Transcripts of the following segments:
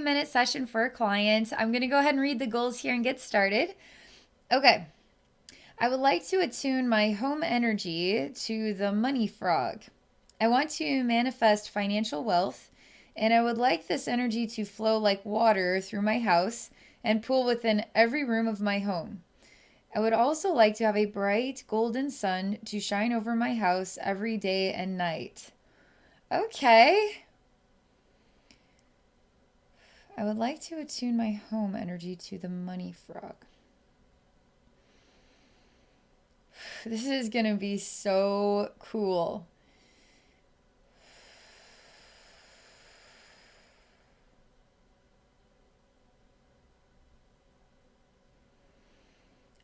30-minute session for a client. I'm going to go ahead and read the goals here and get started. Okay. I would like to attune my home energy to the money frog. I want to manifest financial wealth, and I would like this energy to flow like water through my house and pool within every room of my home. I would also like to have a bright golden sun to shine over my house every day and night. Okay. I would like to attune my home energy to the money frog. This is going to be so cool.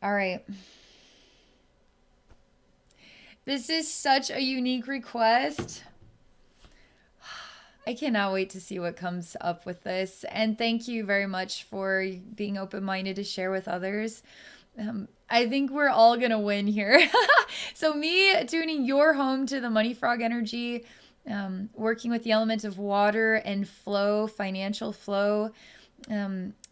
All right. This is such a unique request. I cannot wait to see what comes up with this. And thank you very much for being open-minded to share with others. I think we're all going to win here. So me tuning your home to the money frog energy, working with the element of water and flow, financial flow,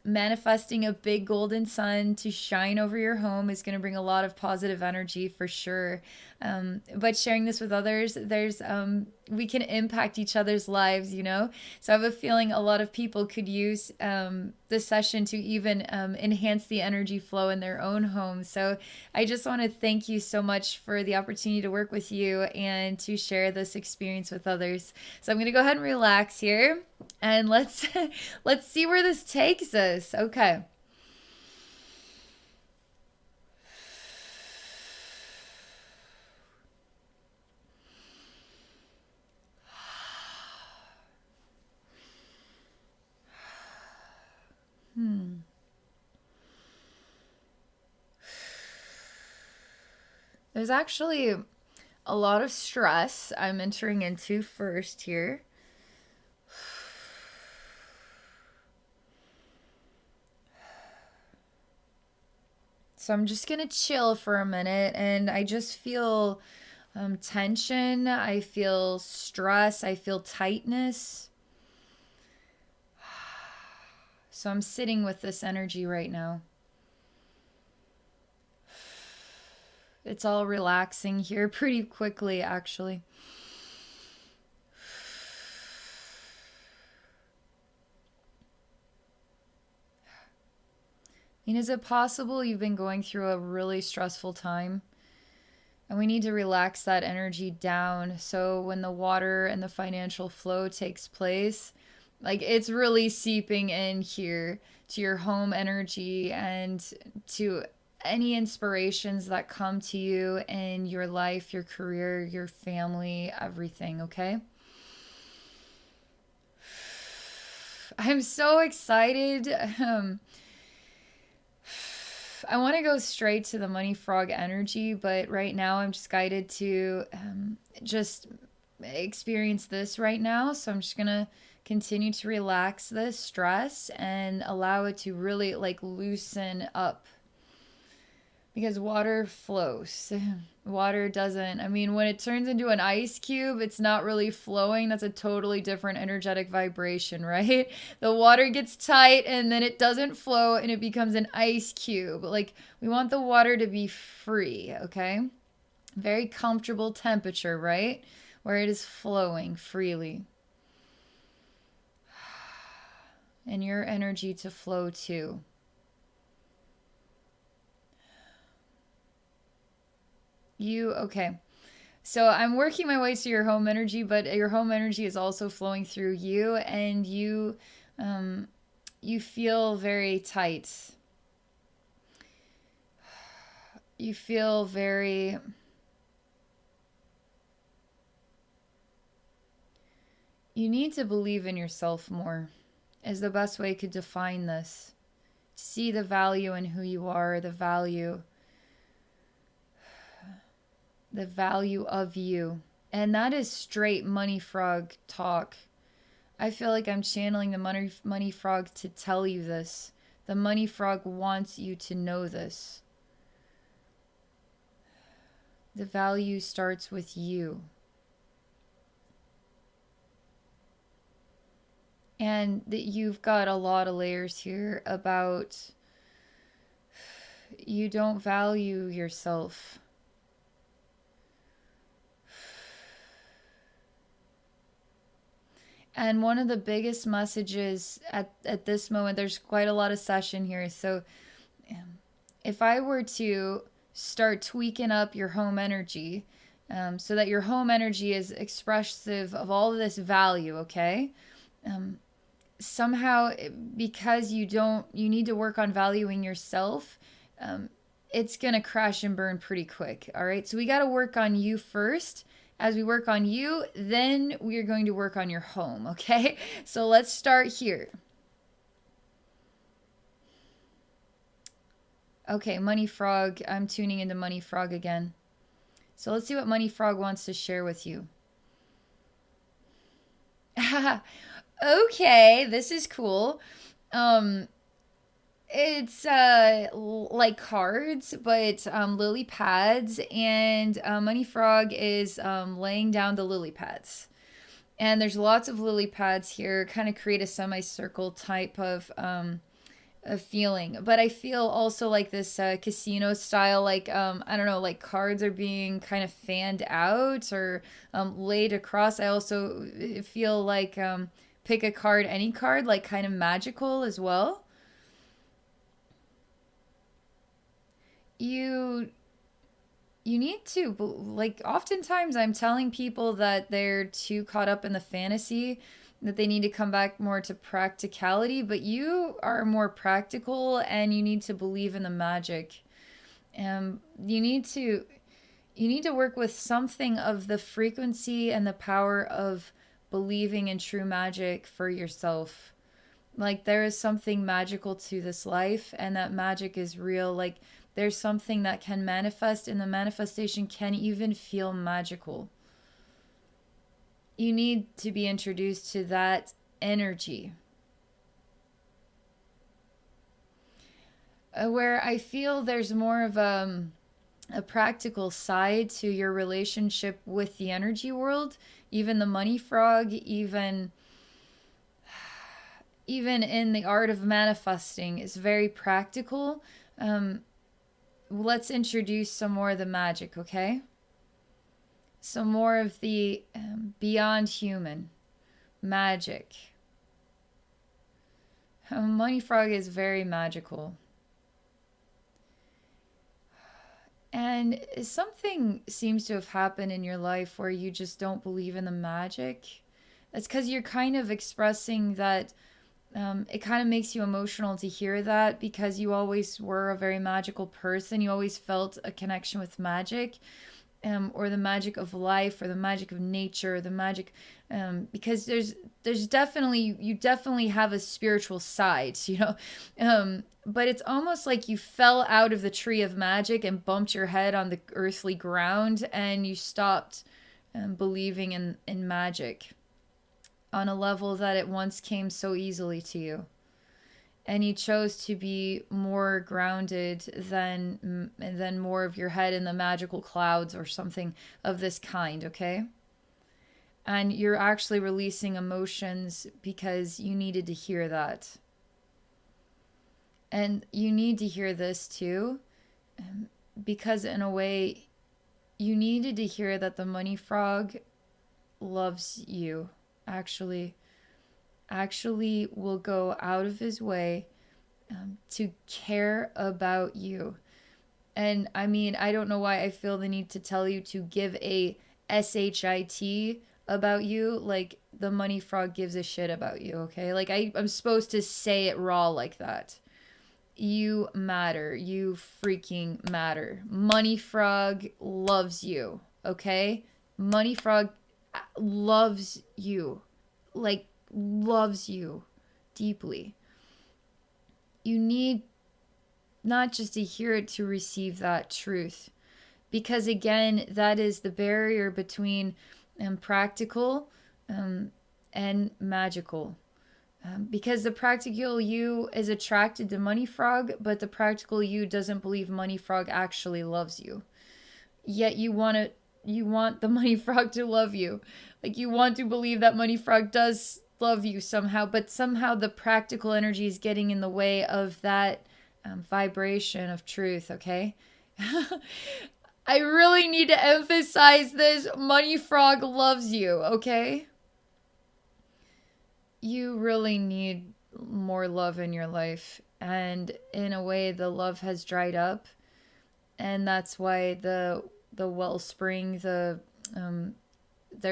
manifesting a big golden sun to shine over your home is going to bring a lot of positive energy for sure. But sharing this with others, we can impact each other's lives, you know? So I have a feeling a lot of people could use this session to even enhance the energy flow in their own home. So I just want to thank you so much for the opportunity to work with you and to share this experience with others. So I'm going to go ahead and relax here, and let's see where this takes us. Okay. There's actually a lot of stress I'm entering into first here. So I'm just going to chill for a minute, and I just feel tension. I feel stress. I feel tightness. So I'm sitting with this energy right now. It's all relaxing here pretty quickly, actually. And is it possible you've been going through a really stressful time? And we need to relax that energy down so when the water and the financial flow takes place, like it's really seeping in here to your home energy and to any inspirations that come to you in your life, your career, your family, everything, okay? I'm so excited. I want to go straight to the money frog energy, but right now I'm just guided to just experience this right now. So I'm just going to continue to relax this stress and allow it to really like loosen up, because water flows. Water doesn't, I mean, when it turns into an ice cube, it's not really flowing. That's a totally different energetic vibration, right? The water gets tight and then it doesn't flow and it becomes an ice cube. Like, we want the water to be free, okay? Very comfortable temperature, right? Where it is flowing freely. And your energy to flow too. Okay. So I'm working my way to your home energy, but your home energy is also flowing through you, and you feel very tight. You feel very you need to believe in yourself more is the best way to define this. See the value in who you are, the value of you. And that is straight money frog talk. I feel like I'm channeling the money frog to tell you this. The money frog wants you to know this. The value starts with you. And that you've got a lot of layers here about you don't value yourself. And one of the biggest messages at this moment, there's quite a lot of session here. So if I were to start tweaking up your home energy, so that your home energy is expressive of all of this value, okay? Somehow, because you need to work on valuing yourself, it's gonna crash and burn pretty quick. All right, so we got to work on you first. As we work on you, then we are going to work on your home. Okay, so let's start here. Okay, Money Frog. I'm tuning into Money Frog again. So let's see what Money Frog wants to share with you. Okay, this is cool. It's like cards, but lily pads, and Money Frog is laying down the lily pads. And there's lots of lily pads here, kind of create a semicircle type of a feeling. But I feel also like this casino style, like I don't know, like cards are being kind of fanned out or laid across. I also feel like pick a card, any card, like kind of magical as well. You you need to, like, oftentimes I'm telling people that they're too caught up in the fantasy, that they need to come back more to practicality, but you are more practical and you need to believe in the magic. You need to work with something of the frequency and the power of believing in true magic for yourself. Like, there is something magical to this life, and that magic is real. Like, there's something that can manifest, and the manifestation can even feel magical. You need to be introduced to that energy. Where I feel there's more of a practical side to your relationship with the energy world, even the money frog, even in the art of manifesting is very practical. Let's introduce some more of the magic, okay? Some more of the beyond human magic. Money frog is very magical. And something seems to have happened in your life where you just don't believe in the magic. That's because you're kind of expressing that. It kind of makes you emotional to hear that, because you always were a very magical person. You always felt a connection with magic, or the magic of life, or the magic of nature, the magic, because there's definitely, you definitely have a spiritual side, you know, but it's almost like you fell out of the tree of magic and bumped your head on the earthly ground, and you stopped believing in magic on a level that it once came so easily to you. And you chose to be more grounded than more of your head in the magical clouds or something of this kind, okay? And you're actually releasing emotions because you needed to hear that. And you need to hear this too, because in a way, you needed to hear that the money frog loves you. Actually will go out of his way to care about you. And I mean, I don't know why I feel the need to tell you to give a SHIT about you. Like, the money frog gives a shit about you, okay? Like, I'm supposed to say it raw like that. You matter. You freaking matter. Money frog loves you, okay? Money frog loves you, like, loves you deeply. You need not just to hear it to receive that truth, because again, that is the barrier between practical and magical. Because the practical you is attracted to money frog, but the practical you doesn't believe money frog actually loves you. Yet you want the money frog to love you. Like, you want to believe that money frog does love you somehow, but somehow the practical energy is getting in the way of that vibration of truth, okay? I really need to emphasize this. Money Frog loves you, okay? You really need more love in your life. And in a way, the love has dried up. And that's why the wellspring, their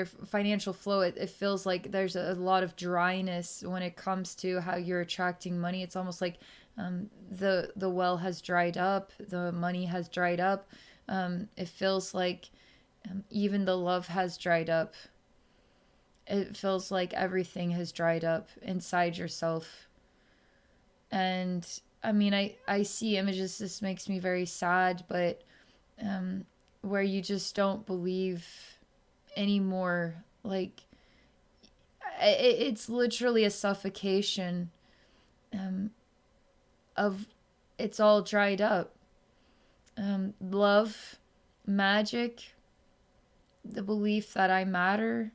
financial flow, it feels like there's a lot of dryness when it comes to how you're attracting money. It's almost like the well has dried up, the money has dried up. It feels like even the love has dried up. It feels like everything has dried up inside yourself. And I mean, I see images, this makes me very sad, but where you just don't believe anymore. Like, it's literally a suffocation of it's all dried up. Love, magic, the belief that I matter.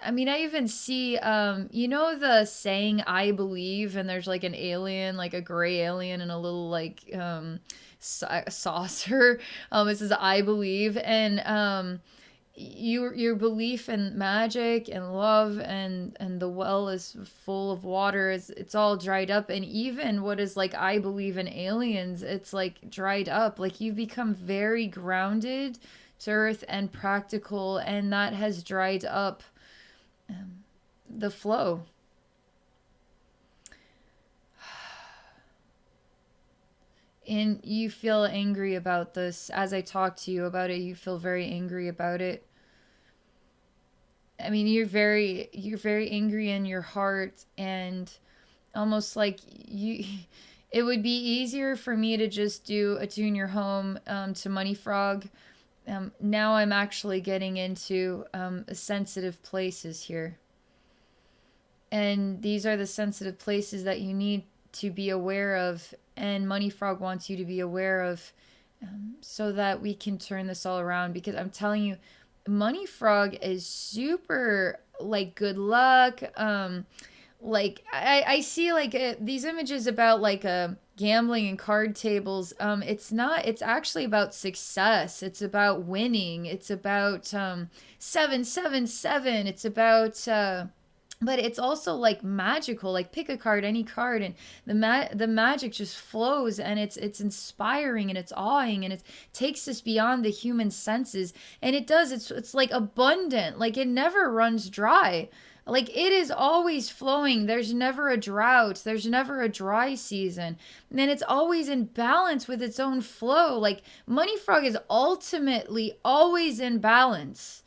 I mean, I even see, you know, the saying, I believe, and there's like an alien, like a gray alien and a little like saucer. It says, I believe. And your belief in magic and love and the well is full of water. It's all dried up. And even what is like, I believe in aliens, it's like dried up. Like you've become very grounded to earth and practical, and that has dried up the flow. And you feel angry about this. As I talk to you about it, you feel very angry about it. I mean, you're very angry in your heart, and almost like you it would be easier for me to just do attune your home to Money Frog. Now I'm actually getting into sensitive places here. And these are the sensitive places that you need to be aware of. And Money Frog wants you to be aware of so that we can turn this all around. Because I'm telling you, Money Frog is super like good luck. Like I see like these images about like gambling and card tables. It's not, it's actually about success. It's about winning. It's about 777. It's about but it's also like magical. Like pick a card, any card, and the magic just flows, and it's inspiring, and it's awing, and it takes us beyond the human senses. And it does. It's like abundant. Like it never runs dry. Like it is always flowing. There's never a drought. There's never a dry season. And it's always in balance with its own flow. Like Money Frog is ultimately always in balance.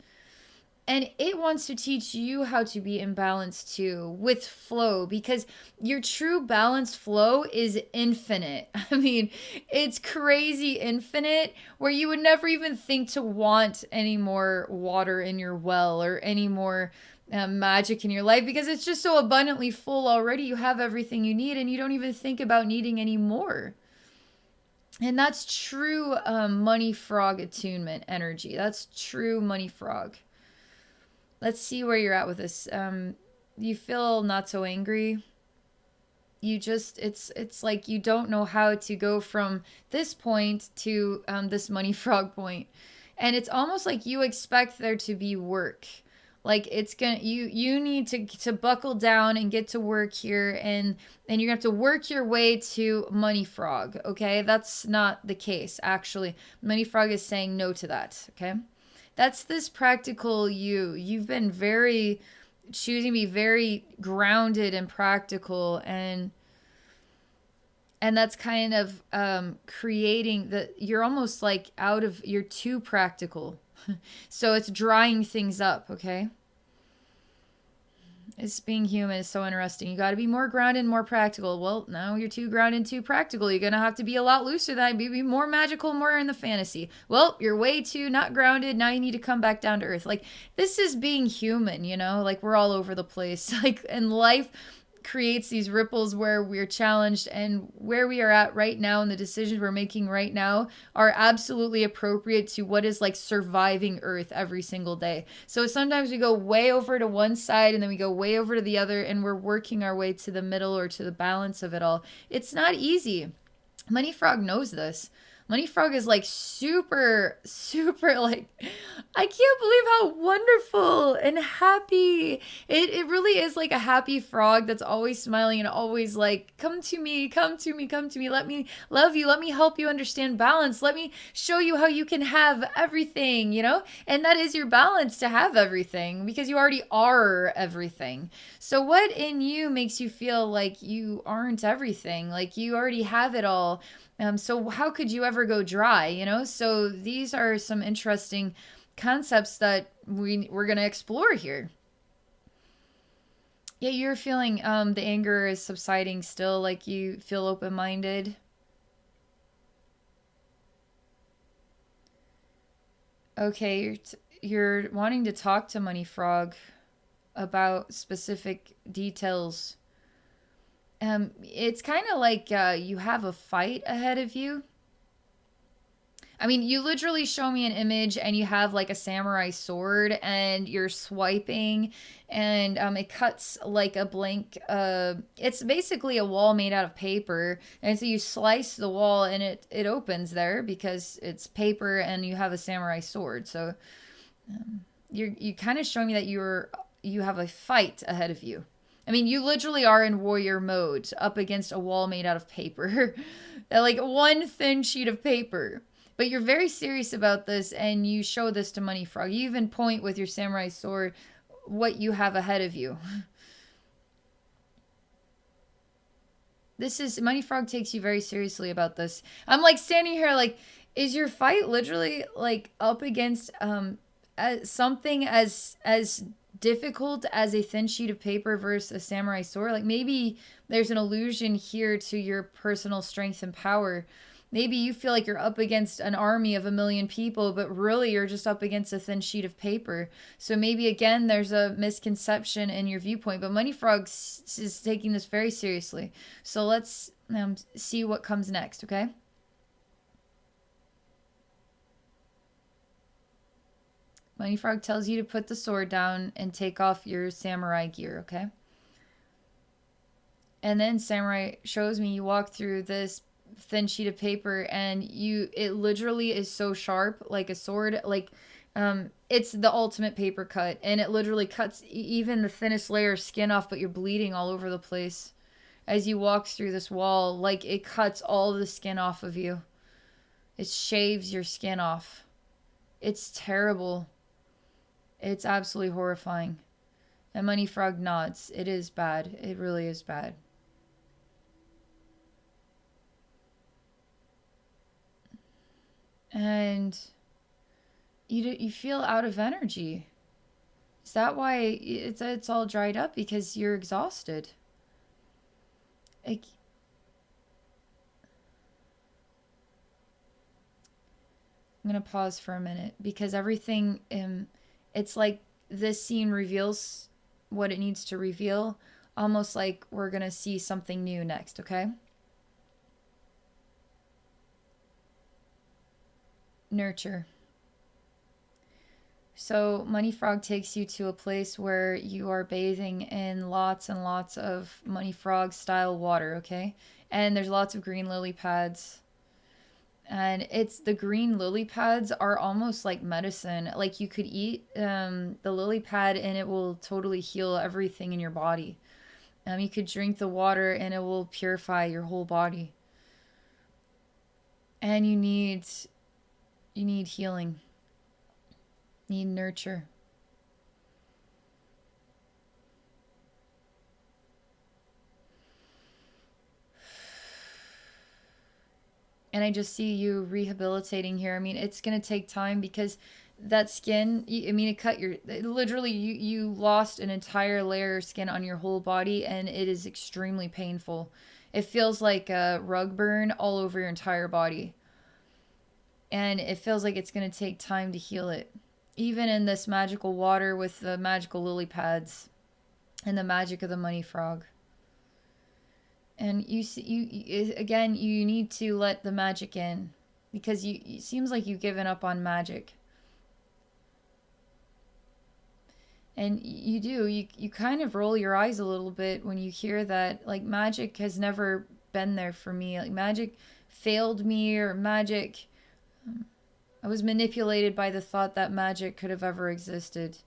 And it wants to teach you how to be in balance too with flow, because your true balanced flow is infinite. I mean, it's crazy infinite, where you would never even think to want any more water in your well or any more magic in your life, because it's just so abundantly full already. You have everything you need, and you don't even think about needing any more. And that's true Money Frog attunement energy. That's true Money Frog. Let's see where you're at with this. You feel not so angry. You just, it's like you don't know how to go from this point to this Money Frog point. And it's almost like you expect there to be work. Like it's gonna, you need to buckle down and get to work here, and you're gonna have to work your way to Money Frog. Okay, that's not the case actually. Money Frog is saying no to that. Okay. That's this practical you. You've been very choosing to be very grounded and practical, and that's kind of creating that you're almost like you're too practical. So it's drying things up, okay? It's being human is so interesting. You got to be more grounded and more practical. Well, now you're too grounded and too practical. You're going to have to be a lot looser than be more magical, more in the fantasy. Well, you're way too not grounded. Now you need to come back down to earth. Like, this is being human, you know? Like, we're all over the place. Like, in life, creates these ripples where we're challenged, and where we are at right now and the decisions we're making right now are absolutely appropriate to what is like surviving Earth every single day. So sometimes we go way over to one side and then we go way over to the other, and we're working our way to the middle or to the balance of it all. It's not easy. Money Frog knows this. Money Frog is like super, super like, I can't believe how wonderful and happy. It really is like a happy frog that's always smiling and always like, come to me, come to me, come to me. Let me love you. Let me help you understand balance. Let me show you how you can have everything, you know? And that is your balance, to have everything, because you already are everything. So what in you makes you feel like you aren't everything? Like you already have it all. So how could you ever go dry, you know? So these are some interesting concepts that we're going to explore here. Yeah, you're feeling the anger is subsiding still, like you feel open-minded. Okay, you're wanting to talk to Money Frog about specific details. It's kind of like you have a fight ahead of you. I mean, you literally show me an image and you have like a samurai sword and you're swiping, and it cuts like a blank. It's basically a wall made out of paper, and so you slice the wall and it opens there because it's paper and you have a samurai sword. So you kind of showing me that you have a fight ahead of you. I mean, you literally are in warrior mode up against a wall made out of paper. Like one thin sheet of paper. But you're very serious about this, and you show this to Money Frog. You even point with your samurai sword what you have ahead of you. This is, Money Frog takes you very seriously about this. I'm like standing here like, is your fight literally like up against something as difficult as a thin sheet of paper versus a samurai sword? Like maybe there's an illusion here to your personal strength and power. Maybe you feel like you're up against an army of 1,000,000 people, but really you're just up against a thin sheet of paper. So maybe again there's a misconception in your viewpoint, but Money Frog is taking this very seriously. So let's see what comes next, okay? Money Frog tells you to put the sword down and take off your samurai gear, okay? And then Samurai shows me you walk through this thin sheet of paper, and it literally is so sharp, like a sword, like it's the ultimate paper cut, and it literally cuts even the thinnest layer of skin off, but you're bleeding all over the place as you walk through this wall. Like it cuts all the skin off of you. It shaves your skin off. It's terrible. It's absolutely horrifying. And Money Frog nods. It is bad. It really is bad. And you feel out of energy. Is that why it's all dried up? Because you're exhausted. Like, I'm gonna pause for a minute because everything it's like this scene reveals what it needs to reveal, almost like we're gonna see something new next, okay? Nurture. So Money Frog takes you to a place where you are bathing in lots and lots of Money Frog style water, okay? And there's lots of green lily pads. And it's the green lily pads are almost like medicine. Like you could eat the lily pad and it will totally heal everything in your body. You could drink the water and it will purify your whole body. And you need healing. You need nurture. And I just see you rehabilitating here. I mean, it's going to take time because that skin, I mean, literally you lost an entire layer of skin on your whole body, and it is extremely painful. It feels like a rug burn all over your entire body. And it feels like it's going to take time to heal it. Even in this magical water with the magical lily pads and the magic of the Money Frog. And you see, again, you need to let the magic in, because it seems like you've given up on magic. And you kind of roll your eyes a little bit when you hear that. Like, magic has never been there for me. Like, magic failed me, or magic, I was manipulated by the thought that magic could have ever existed.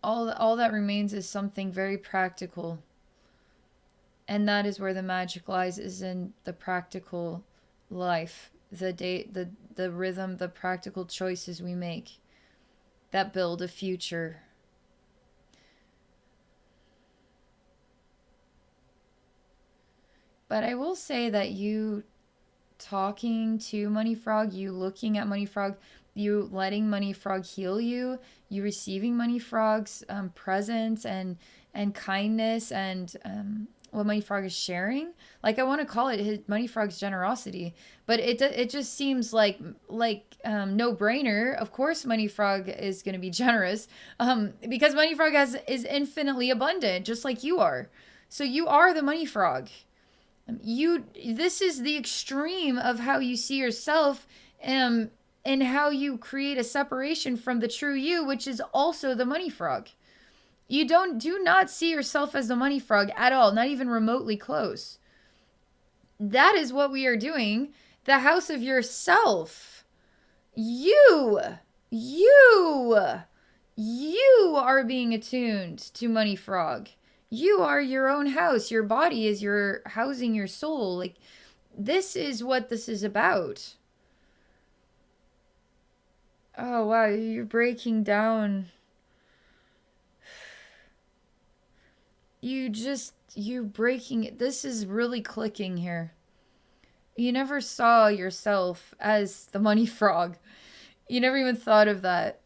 All that remains is something very practical. And that is where the magic lies, is in the practical life, the rhythm, the practical choices we make that build a future. But I will say that you talking to Money Frog, you looking at Money Frog, you letting Money Frog heal you, you receiving Money Frog's presence and kindness, and what Money Frog is sharing. Like, I want to call it his Money Frog's generosity, but it just seems like no brainer. Of course, Money Frog is going to be generous, because Money Frog is infinitely abundant, just like you are. So you are the Money Frog. This is the extreme of how you see yourself, and how you create a separation from the true you, which is also the Money Frog. You do not see yourself as the Money Frog at all, not even remotely close. That is what we are doing. The house of yourself. You are being attuned to Money Frog. You are your own house. Your body is your housing, your soul. Like, this is what this is about. Oh, wow, you're breaking down. You're breaking it. This is really clicking here. You never saw yourself as the Money Frog. You never even thought of that.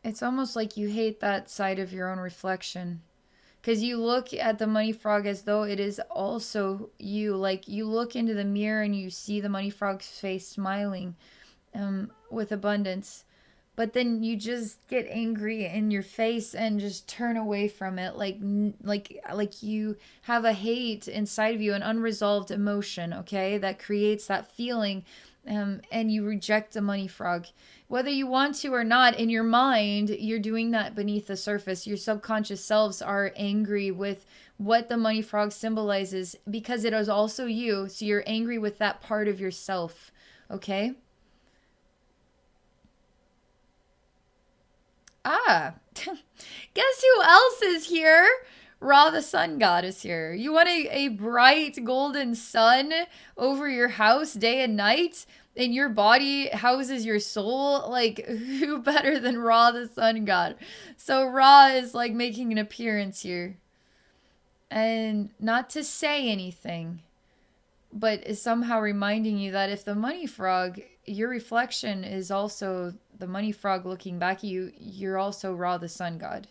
It's almost like you hate that side of your own reflection. Because you look at the Money Frog as though it is also you. Like, you look into the mirror and you see the Money Frog's face smiling with abundance. But then you just get angry in your face and just turn away from it. Like you have a hate inside of you, an unresolved emotion, okay? That creates that feeling. And you reject the Money Frog. Whether you want to or not, in your mind, you're doing that beneath the surface. Your subconscious selves are angry with what the Money Frog symbolizes, because it is also you. So you're angry with that part of yourself, okay? Ah, guess who else is here? Ra, the sun god, is here. You want a bright golden sun over your house day and night, and your body houses your soul? Like, who better than Ra, the sun god? So Ra is like making an appearance here. And not to say anything, but is somehow reminding you that if the Money Frog, your reflection is also the Money Frog looking back at you, you're also Ra, the sun god.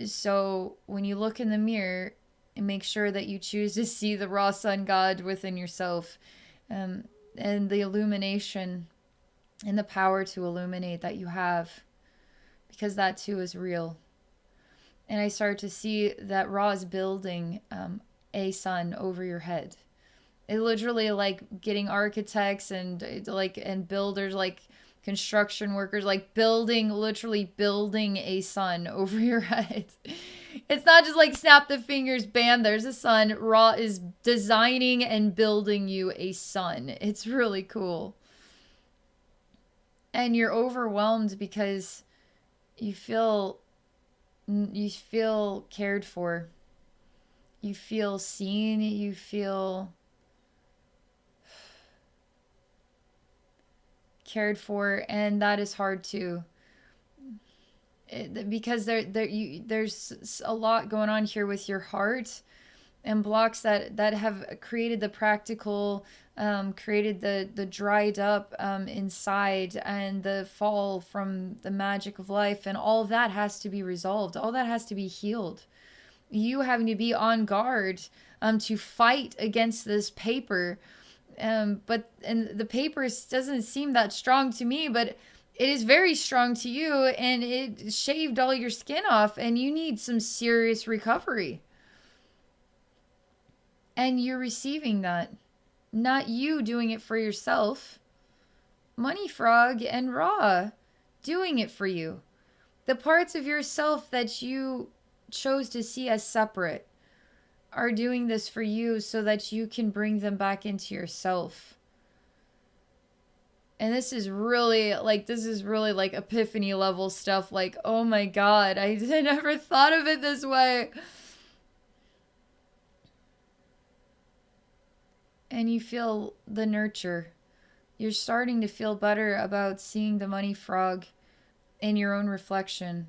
So when you look in the mirror, make sure that you choose to see the Ra sun god within yourself, and the illumination and the power to illuminate that you have, because that too is real. And I start to see that Ra is building a sun over your head. It literally, like, getting architects and builders, like construction workers, like literally building a sun over your head. It's not just like snap the fingers, bam, there's a sun. Ra is designing and building you a sun. It's really cool. And you're overwhelmed because you feel cared for. You feel seen. You feel cared for, and that is hard too, because there's a lot going on here with your heart, and blocks that have created the practical, created the dried up inside, and the fall from the magic of life, and all of that has to be resolved. All that has to be healed. You having to be on guard to fight against this paper. But the paper doesn't seem that strong to me, but it is very strong to you, and it shaved all your skin off, and you need some serious recovery. And you're receiving that. Not you doing it for yourself. Money Frog and Ra doing it for you. The parts of yourself that you chose to see as separate are doing this for you so that you can bring them back into yourself. And this is really like epiphany level stuff. Like, oh my God, I never thought of it this way. And you feel the nurture. You're starting to feel better about seeing the money frog in your own reflection.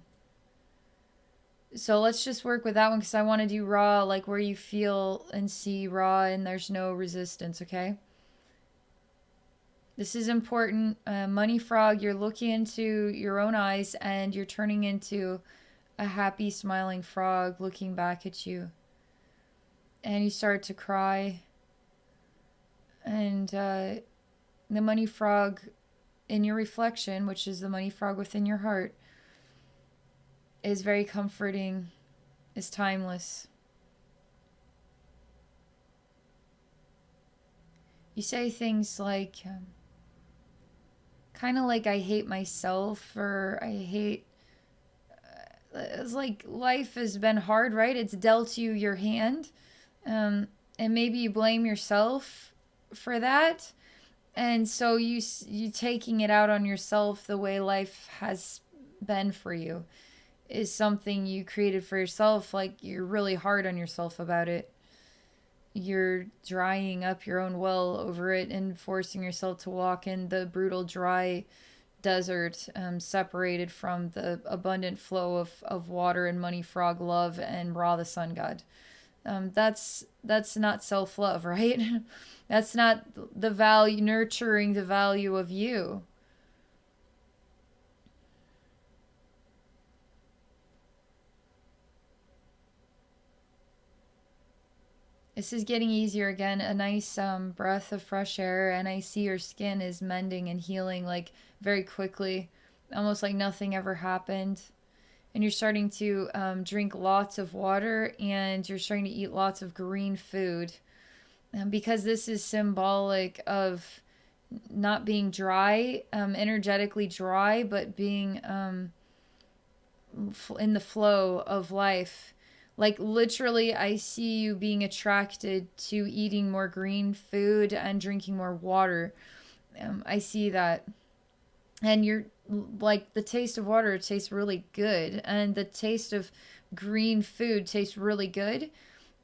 So let's just work with that one, because I want to do Ra, like where you feel and see Ra and there's no resistance, okay? This is important. Money Frog, you're looking into your own eyes and you're turning into a happy, smiling frog looking back at you. And you start to cry. And the money frog in your reflection, which is the money frog within your heart, is very comforting, is timeless. You say things like, kind of like, I hate myself, or I hate, it's like life has been hard, right? It's dealt you your hand. And maybe you blame yourself for that. And so you taking it out on yourself the way life has been for you is something you created for yourself. Like, you're really hard on yourself about it. You're drying up your own well over it and forcing yourself to walk in the brutal, dry desert, separated from the abundant flow of water and money frog love and Ra, the sun god. That's not self-love, right? That's not the value, nurturing the value of you. This is getting easier again. A nice breath of fresh air, and I see your skin is mending and healing like very quickly, almost like nothing ever happened. And you're starting to drink lots of water, and you're starting to eat lots of green food. Because this is symbolic of not being dry, energetically dry, but being in the flow of life. Like, literally, I see you being attracted to eating more green food and drinking more water. I see that. And you're like, the taste of water tastes really good, and the taste of green food tastes really good.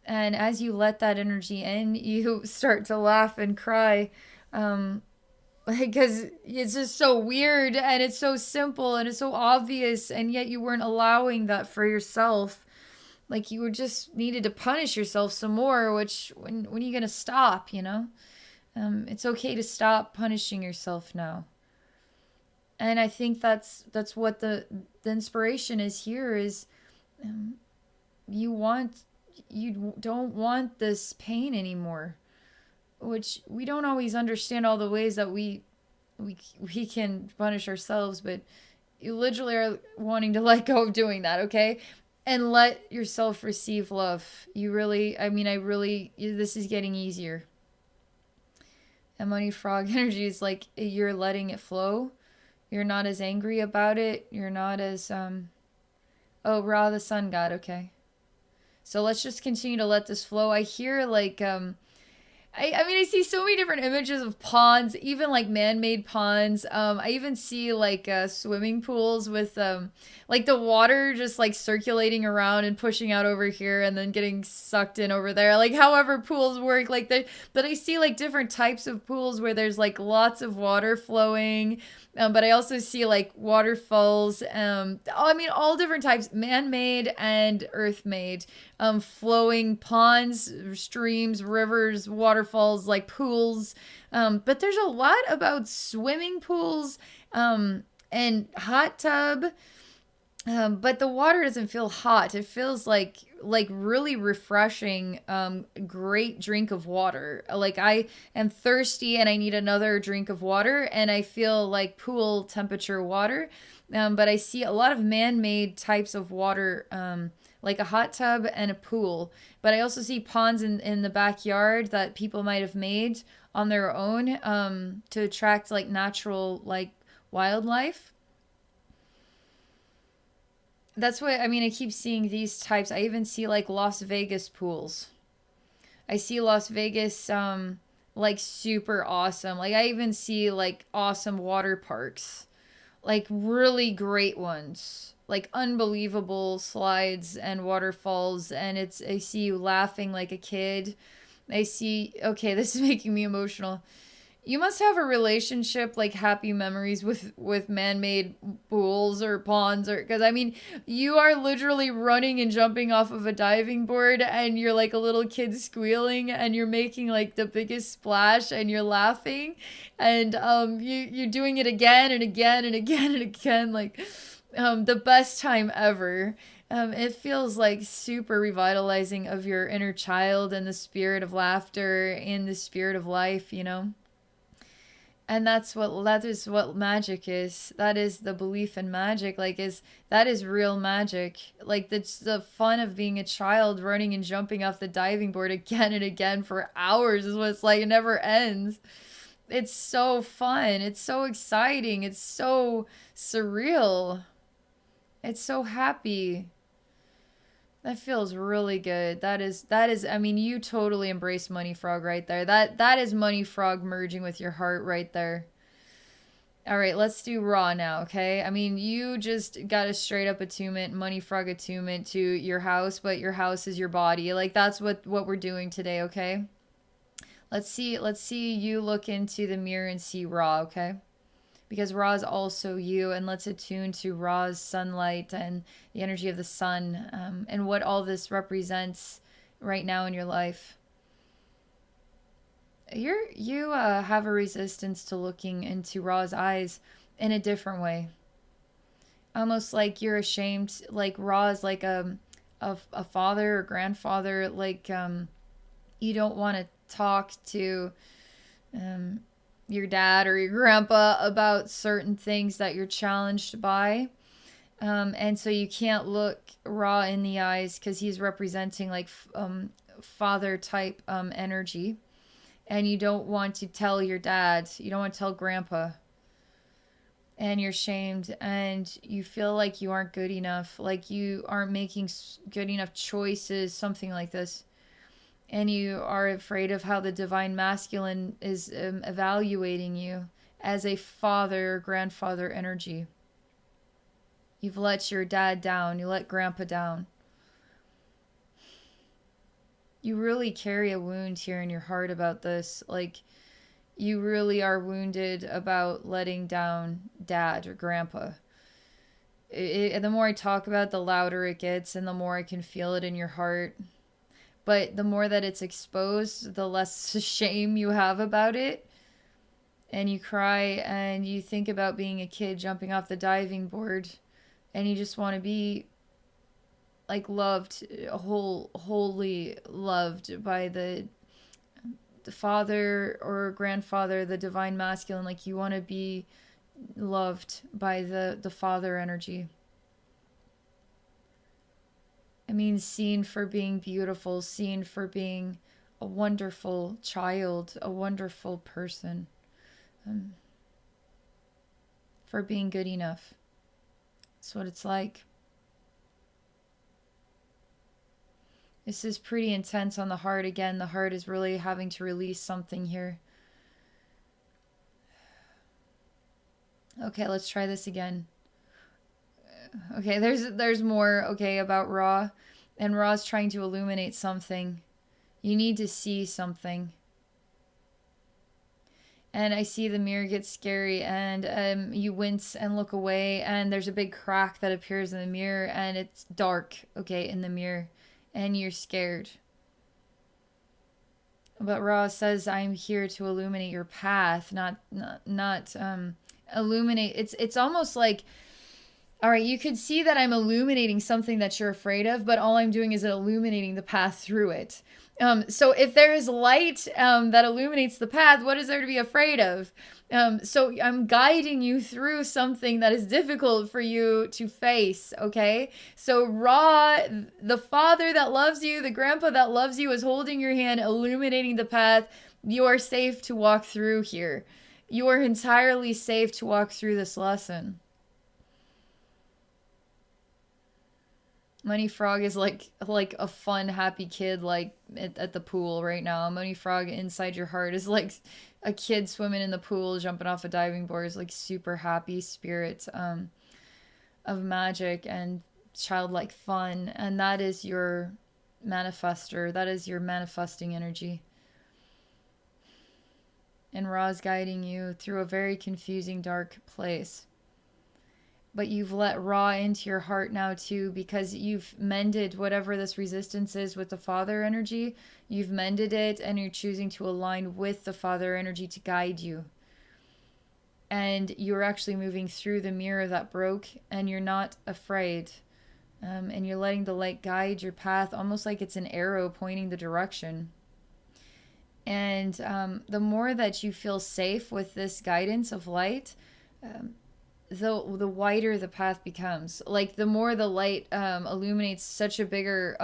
And as you let that energy in, you start to laugh and cry, because it's just so weird, and it's so simple, and it's so obvious, and yet you weren't allowing that for yourself. Like, you were just needed to punish yourself some more, which, when are you going to stop, you know? It's okay to stop punishing yourself now. And I think that's what the inspiration is here is, you don't want this pain anymore, which we don't always understand all the ways that we can punish ourselves, but you literally are wanting to let go of doing that, okay? And let yourself receive love. You really, this is getting easier. And money frog energy is like, you're letting it flow. You're not as angry about it. You're not as, oh, Ra, the sun god, okay. So let's just continue to let this flow. I hear like, I see so many different images of ponds, even like man-made ponds. I even see like swimming pools with like the water just like circulating around and pushing out over here and then getting sucked in over there. Like, however pools work, like but I see like different types of pools where there's like lots of water flowing. But I also see like waterfalls, all different types, man-made and earth-made, flowing ponds, streams, rivers, waterfalls, like pools. But there's a lot about swimming pools, and hot tub, But the water doesn't feel hot. It feels like really refreshing, great drink of water. Like I am thirsty and I need another drink of water, and I feel like pool temperature water. But I see a lot of man-made types of water, like a hot tub and a pool. But I also see ponds in the backyard that people might have made on their own, to attract like natural like wildlife. That's what I mean. I keep seeing these types. I even see like Las Vegas pools. I see Las Vegas, like super awesome. Like I even see like awesome water parks, like really great ones, like unbelievable slides and waterfalls. And it's I see you laughing like a kid. I see. Okay, this is making me emotional. You must have a relationship like happy memories with man-made pools or ponds, or because I mean you are literally running and jumping off of a diving board and you're like a little kid squealing and you're making like the biggest splash and you're laughing, and you're doing it again and again and again and again, like the best time ever. It feels like super revitalizing of your inner child and the spirit of laughter and the spirit of life, you know? And that is what magic is. That is the belief in magic. Like is that is real magic. Like the fun of being a child running and jumping off the diving board again and again for hours is what it's like. It never ends. It's so fun. It's so exciting. It's so surreal. It's so happy. That feels really good. That is I mean you totally embrace Money Frog right there. That is Money Frog merging with your heart right there. All right, let's do raw now, okay? I mean, you just got a straight up attunement, Money Frog attunement to your house, but your house is your body. Like that's what we're doing today, okay? Let's see you look into the mirror and see raw, okay? Because Ra is also you, and let's attune to Ra's sunlight and the energy of the sun, and what all this represents right now in your life. You have a resistance to looking into Ra's eyes in a different way, almost like you're ashamed. Like Ra is like a father or grandfather. Like you don't want to talk to um, your dad or your grandpa about certain things that you're challenged by. And so you can't look Ra in the eyes because he's representing like father type energy. And you don't want to tell your dad, you don't want to tell grandpa. And you're shamed and you feel like you aren't good enough, like you aren't making good enough choices, something like this. And you are afraid of how the divine masculine is evaluating you as a father or grandfather energy. You've let your dad down, you let grandpa down. You really carry a wound here in your heart about this. Like, you really are wounded about letting down dad or grandpa. The more I talk about it, the louder it gets, and the more I can feel it in your heart. But the more that it's exposed, the less shame you have about it. And you cry and you think about being a kid jumping off the diving board, and you just want to be like loved, wholly loved by the father or grandfather, the divine masculine. Like you want to be loved by the father energy. It means seen for being beautiful, seen for being a wonderful child, a wonderful person, um, for being good enough. That's what it's like. This is pretty intense on the heart. Again, the heart is really having to release something here. Okay, let's try this again. Okay, there's more, okay, about Ra. And Ra's trying to illuminate something. You need to see something. And I see the mirror get scary, and you wince and look away, and there's a big crack that appears in the mirror, and it's dark, okay, in the mirror, and you're scared. But Ra says, "I'm here to illuminate your path, not illuminate." It's almost like All right, you could see that I'm illuminating something that you're afraid of, but all I'm doing is illuminating the path through it. So if there is light that illuminates the path, what is there to be afraid of? So I'm guiding you through something that is difficult for you to face, okay? So Ra, the father that loves you, the grandpa that loves you is holding your hand, illuminating the path. You are safe to walk through here. You are entirely safe to walk through this lesson. Money Frog is like a fun, happy kid like at the pool right now. Money Frog inside your heart is like a kid swimming in the pool, jumping off a diving board. Is like super happy spirit of magic and childlike fun, and that is your manifester. That is your manifesting energy. And Ra's guiding you through a very confusing, dark place. But you've let Ra into your heart now too, because you've mended whatever this resistance is with the father energy. You've mended it, and you're choosing to align with the father energy to guide you. And you're actually moving through the mirror that broke, and you're not afraid. And you're letting the light guide your path, almost like it's an arrow pointing the direction. And the more that you feel safe with this guidance of light, the wider the path becomes. Like the more the light illuminates such a bigger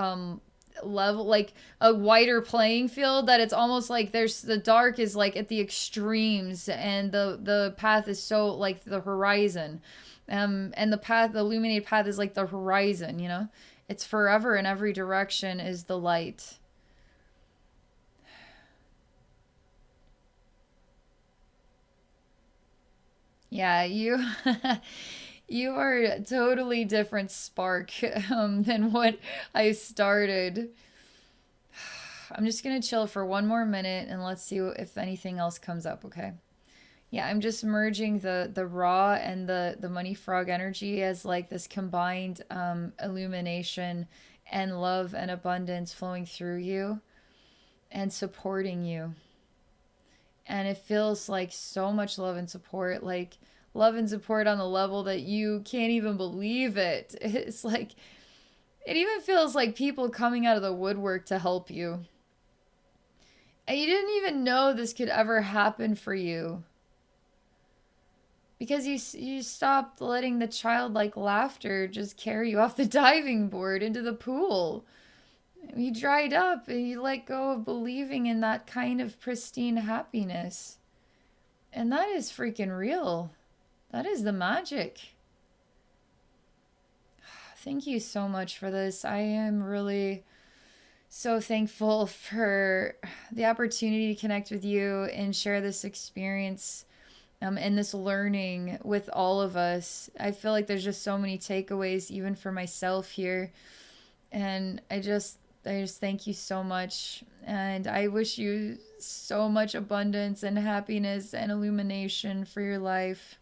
level, like a wider playing field, that it's almost like there's the dark is like at the extremes, and the path is so like the horizon, and the illuminated path is like the horizon. You know, it's forever in every direction is the light. Yeah, you you are a totally different spark than what I started. I'm just gonna chill for one more minute and let's see if anything else comes up, okay? Yeah, I'm just merging the raw and the money frog energy as like this combined illumination and love and abundance flowing through you and supporting you. And it feels like so much love and support, like love and support on the level that you can't even believe it. It's like it even feels like people coming out of the woodwork to help you, and you didn't even know this could ever happen for you because you stopped letting the childlike laughter just carry you off the diving board into the pool. You dried up and you let go of believing in that kind of pristine happiness. And that is freaking real. That is the magic. Thank you so much for this. I am really so thankful for the opportunity to connect with you and share this experience and this learning with all of us. I feel like there's just so many takeaways, even for myself here. And I just thank you so much. And I wish you so much abundance and happiness and illumination for your life.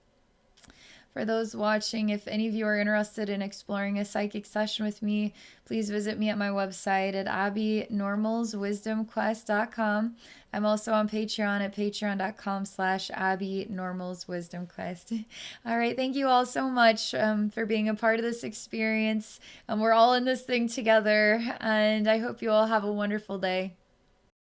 For those watching, if any of you are interested in exploring a psychic session with me, please visit me at my website at abbeynormalswisdomquest.com. I'm also on Patreon at patreon.com/abbeynormalswisdomquest. All right, thank you all so much for being a part of this experience. We're all in this thing together, and I hope you all have a wonderful day.